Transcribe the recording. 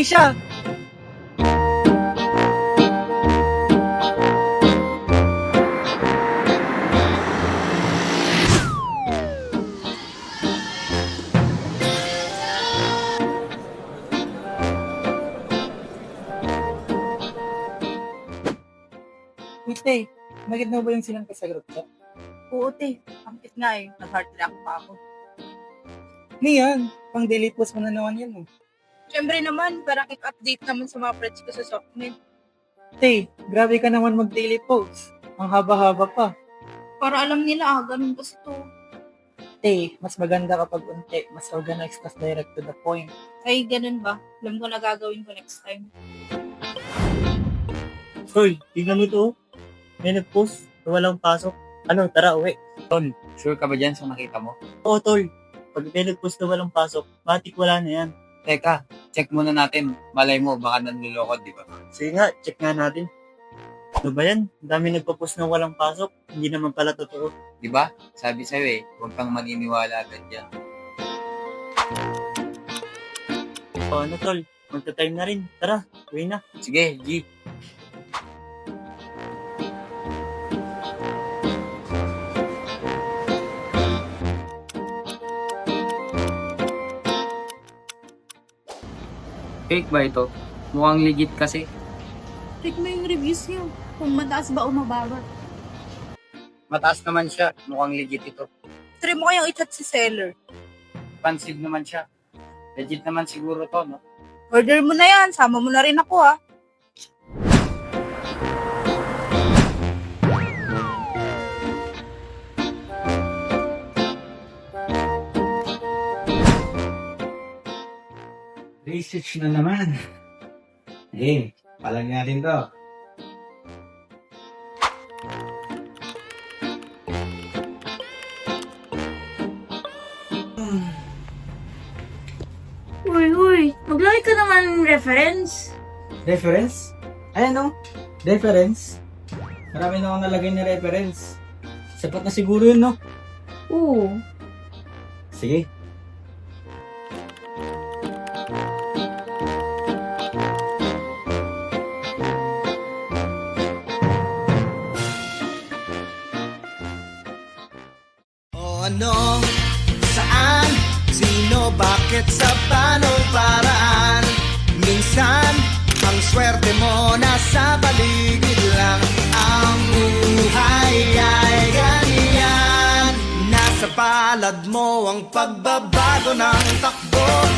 Dumating siya! Wait, Tay. Nakita mo ba yung silang sa group chat? Oo, te. Ang cute nga eh. Nag-heart react pa ako. Niyan, pang daily post mo na naman yan. Siyempre naman, para kick-update naman sa mga friends ko sa Sockman. Tay, grabe ka naman mag-daily post. Ang haba-haba pa. Para alam nila, ganun kasi to. Tay, mas maganda kapag unti, mas organized, mas direct to the point. Ay, ganun ba? Alam ko na gagawin ko next time. Hoy, tingnan mo to. May nag-post na walang pasok. Ano, tara, uwi. Tol, sure ka ba dyan sa nakita mo? Oo, tol. Pag may nag-post na walang pasok, matik wala na yan. Teka, check muna natin. Malay mo, baka nanluloko, di ba? Sige nga, check nga natin. Ano ba yan? Ang dami nagpo-post na walang pasok. Hindi naman pala totoo. Di ba? Sabi sa'yo eh, huwag kang maniniwala agad dyan. O ano, tol? Magta-time na rin. Tara, uwi na. Sige, G. Fake ba ito? Mukhang legit kasi. Check mo yung reviews niyo. Kung mataas ba o mababa. Mataas naman siya. Mukhang legit ito. Try mo kayang i-chat si seller. Expensive naman siya. Legit naman siguro to, no? Order mo na yan. Sama mo na rin ako ha. Research na naman. Palag natin to. Uy, maglagay ka naman reference. Reference? Ayan o. Reference. Marami na akong nalagay na reference. Sapat na siguro yun, no? Oo. Sige. O ano, saan, sino, bakit, sa paanong paraan. Minsan, ang swerte mo nasa paligid lang. Ang buhay ay ganyan. Nasa palad mo ang pagbabago ng takbo.